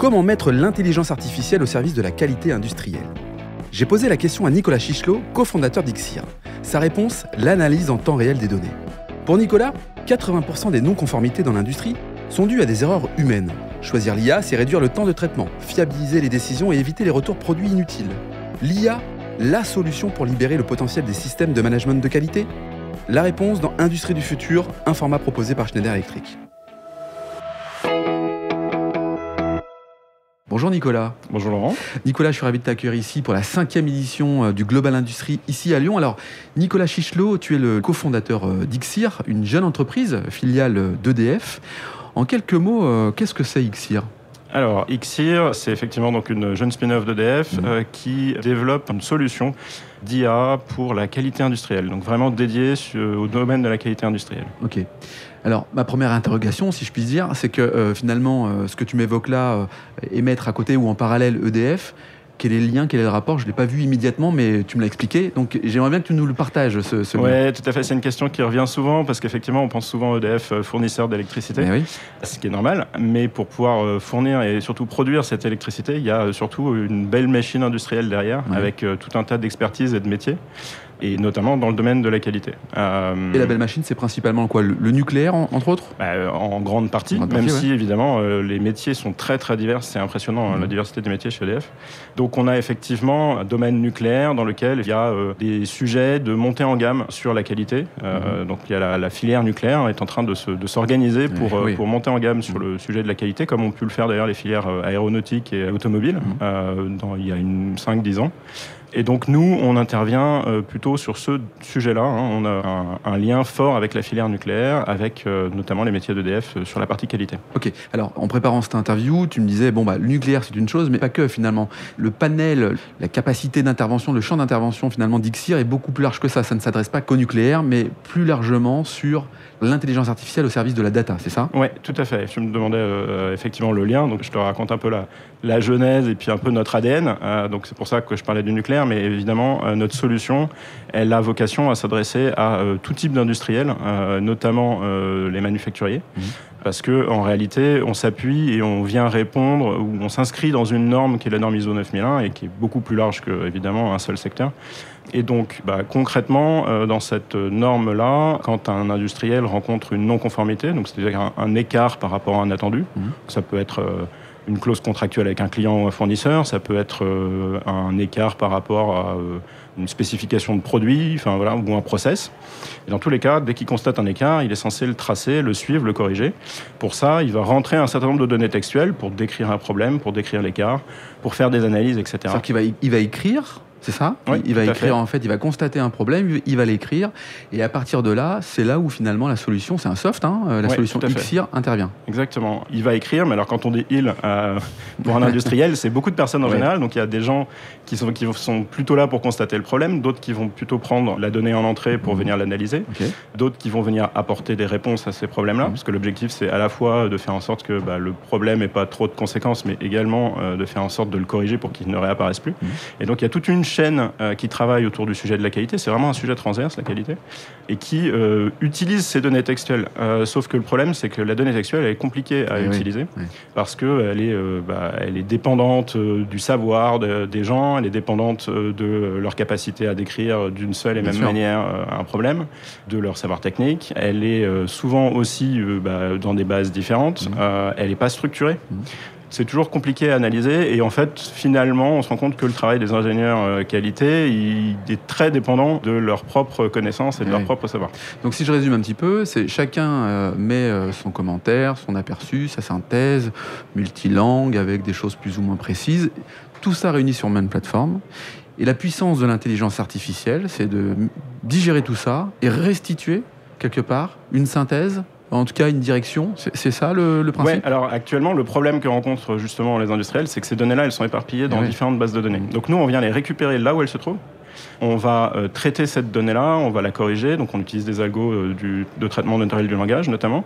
Comment mettre l'intelligence artificielle au service de la qualité industrielle? J'ai posé la question à Nicolas Chichelot, cofondateur d'Ixir. Sa réponse, l'analyse en temps réel des données. Pour Nicolas, 80% des non-conformités dans l'industrie sont dues à des erreurs humaines. Choisir l'IA, c'est réduire le temps de traitement, fiabiliser les décisions et éviter les retours produits inutiles. L'IA, la solution pour libérer le potentiel des systèmes de management de qualité? La réponse dans Industrie du futur, un format proposé par Schneider Electric. Bonjour Nicolas. Bonjour Laurent. Nicolas, je suis ravi de t'accueillir ici pour la 5e édition du Global Industrie ici à Lyon. Alors, Nicolas Chichelot, tu es le cofondateur d'Ixir, une jeune entreprise, filiale d'EDF. En quelques mots, qu'est-ce que c'est Ixir ? Alors, Ixir, c'est effectivement donc une jeune spin-off d'EDF qui développe une solution d'IA pour la qualité industrielle, donc vraiment dédiée au domaine de la qualité industrielle. Ok. Alors, ma première interrogation, si je puis dire, c'est que finalement, ce que tu m'évoques là, est mettre à côté ou en parallèle EDF. Quel est le lien, quel est le rapport? Je ne l'ai pas vu immédiatement, mais tu me l'as expliqué. Donc, j'aimerais bien que tu nous le partages, ce lien. Oui, tout à fait. C'est une question qui revient souvent parce qu'effectivement, on pense souvent EDF fournisseur d'électricité, Oui. ce qui est normal. Mais pour pouvoir fournir et surtout produire cette électricité, il y a surtout une belle machine industrielle derrière avec tout un tas d'expertises et de métiers. Et notamment dans le domaine de la qualité. Et la belle machine, c'est principalement quoi? Le nucléaire, entre autres? En grande partie, même si évidemment les métiers sont très très divers. C'est impressionnant la diversité des métiers chez EDF. Donc on a effectivement un domaine nucléaire dans lequel il y a des sujets de montée en gamme sur la qualité. Donc il y a la filière nucléaire est en train de s'organiser pour monter en gamme sur le sujet de la qualité, comme ont pu le faire d'ailleurs les filières aéronautiques et automobiles il y a 5-10 ans. Et donc nous, on intervient plutôt sur ce sujet-là. On a un lien fort avec la filière nucléaire, avec notamment les métiers d'EDF sur la partie qualité. Ok, alors en préparant cette interview, tu me disais, le nucléaire c'est une chose, mais pas que finalement. Le panel, la capacité d'intervention, le champ d'intervention finalement d'Ixir est beaucoup plus large que ça. Ça ne s'adresse pas qu'au nucléaire, mais plus largement sur l'intelligence artificielle au service de la data, c'est ça? Oui, tout à fait. Je me demandais effectivement le lien, donc je te raconte un peu la genèse et puis un peu notre ADN. Donc c'est pour ça que je parlais du nucléaire, mais évidemment notre solution, elle a vocation à s'adresser à tout type d'industriels, notamment les manufacturiers. Parce qu'en réalité, on s'appuie et on vient répondre, ou on s'inscrit dans une norme qui est la norme ISO 9001 et qui est beaucoup plus large que, évidemment, un seul secteur. Et donc, concrètement, dans cette norme-là, quand un industriel rencontre une non-conformité, donc c'est-à-dire un écart par rapport à un attendu, ça peut être une clause contractuelle avec un client ou un fournisseur, ça peut être un écart par rapport à une spécification de produit, ou un process. Et dans tous les cas, dès qu'il constate un écart, il est censé le tracer, le suivre, le corriger. Pour ça, il va rentrer un certain nombre de données textuelles pour décrire un problème, pour décrire l'écart, pour faire des analyses, etc. C'est-à-dire qu'il va écrire, c'est ça? Oui, il va écrire, en fait, il va constater un problème, il va l'écrire, et à partir de là, c'est là où finalement la solution, c'est un soft, la solution Ixir intervient. Exactement. Il va écrire, mais alors quand on dit il, pour un industriel, c'est beaucoup de personnes en général, donc il y a des gens qui sont plutôt là pour constater le problème, d'autres qui vont plutôt prendre la donnée en entrée pour venir l'analyser, d'autres qui vont venir apporter des réponses à ces problèmes-là, parce que l'objectif, c'est à la fois de faire en sorte que le problème n'ait pas trop de conséquences, mais également de faire en sorte de le corriger pour qu'il ne réapparaisse plus. Et donc il y a toute une chaîne qui travaille autour du sujet de la qualité. C'est vraiment un sujet transverse, la qualité, et qui utilise ces données textuelles. Sauf que le problème, c'est que la donnée textuelle, elle est compliquée à utiliser parce qu'elle elle est dépendante du savoir des gens, elle est dépendante de leur capacité à décrire d'une seule et même manière un problème, de leur savoir technique. Elle est souvent aussi dans des bases différentes. Elle n'est pas structurée. C'est toujours compliqué à analyser et en fait, finalement, on se rend compte que le travail des ingénieurs qualité, il est très dépendant de leurs propres connaissances et de leur propre savoir. Donc si je résume un petit peu, c'est chacun met son commentaire, son aperçu, sa synthèse, multilangue, avec des choses plus ou moins précises. Tout ça réuni sur une même plateforme. Et la puissance de l'intelligence artificielle, c'est de digérer tout ça et restituer, quelque part, une synthèse, en tout cas une direction, c'est ça le principe? Oui, alors actuellement, le problème que rencontrent justement les industriels, c'est que ces données-là, elles sont éparpillées dans différentes bases de données. Donc nous, on vient les récupérer là où elles se trouvent, On va traiter cette donnée-là, on va la corriger, donc on utilise des algos de traitement naturel du langage notamment.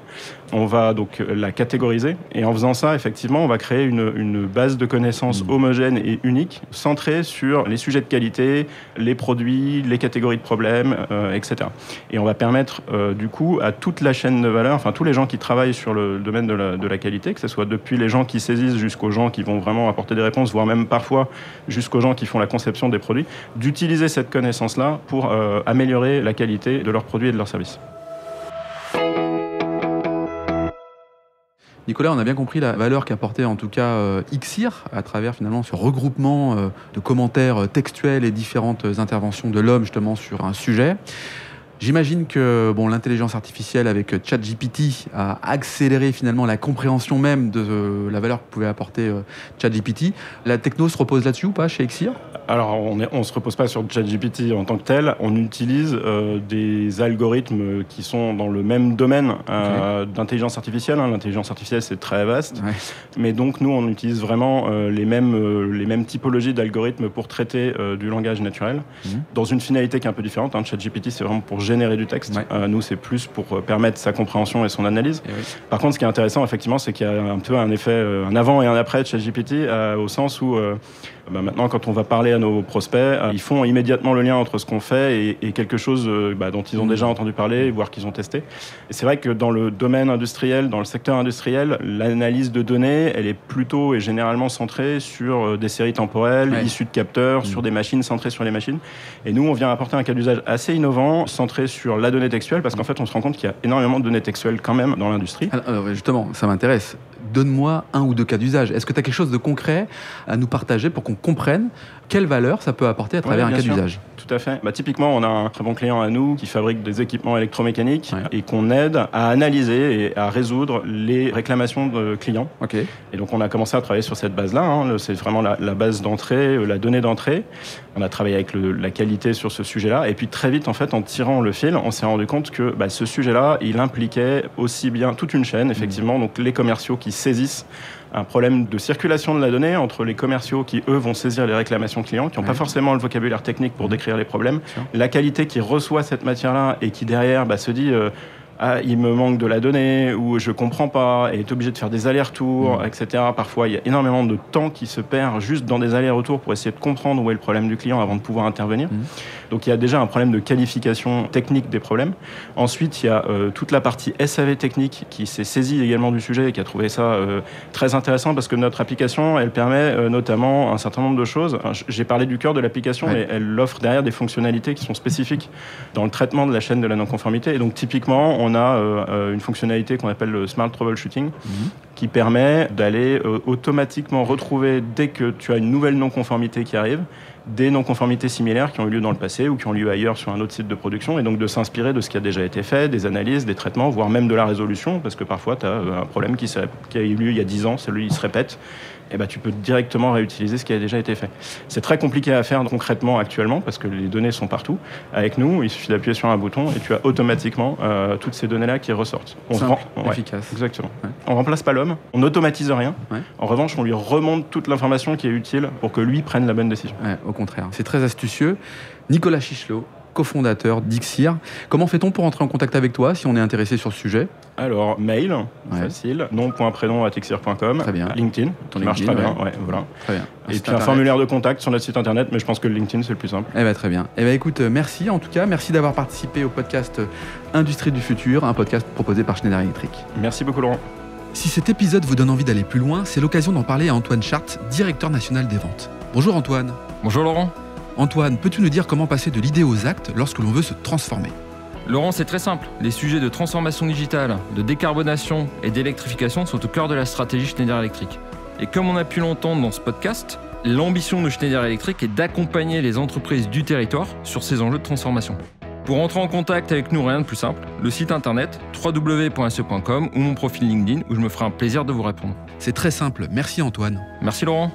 On va donc la catégoriser et en faisant ça, effectivement, on va créer une base de connaissances homogène et unique, centrée sur les sujets de qualité, les produits, les catégories de problèmes, etc. Et on va permettre du coup à toute la chaîne de valeur, enfin tous les gens qui travaillent sur le domaine de la qualité, que ce soit depuis les gens qui saisissent jusqu'aux gens qui vont vraiment apporter des réponses, voire même parfois jusqu'aux gens qui font la conception des produits, d'utiliser cette connaissance-là pour améliorer la qualité de leurs produits et de leurs services. Nicolas, on a bien compris la valeur qu'apportait en tout cas Xir à travers finalement ce regroupement de commentaires textuels et différentes interventions de l'homme justement sur un sujet. J'imagine que l'intelligence artificielle avec ChatGPT a accéléré finalement la compréhension même de la valeur que pouvait apporter ChatGPT. La techno se repose là-dessus ou pas chez Xir ? Alors, on ne se repose pas sur ChatGPT en tant que tel. On utilise des algorithmes qui sont dans le même domaine d'intelligence artificielle. L'intelligence artificielle, c'est très vaste. Ouais. Mais donc, nous, on utilise vraiment les mêmes typologies d'algorithmes pour traiter du langage naturel, dans une finalité qui est un peu différente. ChatGPT, c'est vraiment pour générer du texte. Ouais. Nous, c'est plus pour permettre sa compréhension et son analyse. Et oui. Par contre, ce qui est intéressant, effectivement, c'est qu'il y a un peu un effet, un avant et un après de ChatGPT, au sens où maintenant, quand on va parler à nos prospects, ils font immédiatement le lien entre ce qu'on fait et quelque chose dont ils ont déjà entendu parler, voire qu'ils ont testé. Et c'est vrai que dans le domaine industriel, dans le secteur industriel, l'analyse de données, elle est plutôt et généralement centrée sur des séries temporelles, issues de capteurs, sur des machines, centrées sur les machines. Et nous, on vient apporter un cas d'usage assez innovant, centré sur la donnée textuelle, parce qu'en fait, on se rend compte qu'il y a énormément de données textuelles quand même dans l'industrie. Alors justement, ça m'intéresse. Donne-moi un ou deux cas d'usage. Est-ce que tu as quelque chose de concret à nous partager pour qu'on comprenne quelle valeur ça peut apporter à travers un cas d'usage ? Tout à fait. Typiquement, on a un très bon client à nous qui fabrique des équipements électromécaniques et qu'on aide à analyser et à résoudre les réclamations de clients. Okay. Et donc, on a commencé à travailler sur cette base-là. C'est vraiment la base d'entrée, la donnée d'entrée. On a travaillé avec la qualité sur ce sujet-là. Et puis, très vite, en fait, en tirant le fil, on s'est rendu compte que ce sujet-là, il impliquait aussi bien toute une chaîne, effectivement, donc les commerciaux qui saisissent un problème de circulation de la donnée entre les commerciaux qui, eux, vont saisir les réclamations clients, qui n'ont pas forcément le vocabulaire technique pour décrire les problèmes, la qualité qui reçoit cette matière-là et qui, derrière, se dit il me manque de la donnée, ou je comprends pas, et est obligé de faire des allers-retours, etc. Parfois, il y a énormément de temps qui se perd juste dans des allers-retours pour essayer de comprendre où est le problème du client avant de pouvoir intervenir. Donc, il y a déjà un problème de qualification technique des problèmes. Ensuite, il y a toute la partie SAV technique qui s'est saisie également du sujet et qui a trouvé ça très intéressant parce que notre application, elle permet notamment un certain nombre de choses. J'ai parlé du cœur de l'application, mais elle offre derrière des fonctionnalités qui sont spécifiques dans le traitement de la chaîne de la non-conformité. Et donc, typiquement, on a une fonctionnalité qu'on appelle le Smart Troubleshooting qui permet d'aller automatiquement retrouver, dès que tu as une nouvelle non-conformité qui arrive, des non-conformités similaires qui ont eu lieu dans le passé ou qui ont lieu ailleurs sur un autre site de production, et donc de s'inspirer de ce qui a déjà été fait, des analyses, des traitements, voire même de la résolution, parce que parfois tu as un problème qui a eu lieu il y a 10 ans, celui il se répète, et tu peux directement réutiliser ce qui a déjà été fait. C'est très compliqué à faire concrètement actuellement, parce que les données sont partout. Avec nous, il suffit d'appuyer sur un bouton et tu as automatiquement toutes ces données-là qui ressortent. Efficace. Exactement. Ouais. On remplace pas l'homme, on n'automatise rien. Ouais. En revanche, on lui remonte toute l'information qui est utile pour que lui prenne la bonne décision. Ouais, au contraire. C'est très astucieux. Nicolas Chichelot, cofondateur d'Xir. Comment fait-on pour entrer en contact avec toi si on est intéressé sur ce sujet ? Alors, mail, facile, nom.prénom@xir.com, très bien. LinkedIn, qui marche très bien. Ouais, voilà. Très bien. Et puis un formulaire de contact sur notre site internet, mais je pense que le LinkedIn, c'est le plus simple. Très bien. Écoute, merci en tout cas. Merci d'avoir participé au podcast Industrie du futur, un podcast proposé par Schneider Electric. Merci beaucoup, Laurent. Si cet épisode vous donne envie d'aller plus loin, c'est l'occasion d'en parler à Antoine Chart, directeur national des ventes. Bonjour Antoine. Bonjour Laurent. Antoine, peux-tu nous dire comment passer de l'idée aux actes lorsque l'on veut se transformer ? Laurent, c'est très simple. Les sujets de transformation digitale, de décarbonation et d'électrification sont au cœur de la stratégie Schneider Electric. Et comme on a pu l'entendre dans ce podcast, l'ambition de Schneider Electric est d'accompagner les entreprises du territoire sur ces enjeux de transformation. Pour entrer en contact avec nous, rien de plus simple, le site internet www.se.com ou mon profil LinkedIn où je me ferai un plaisir de vous répondre. C'est très simple. Merci Antoine. Merci Laurent.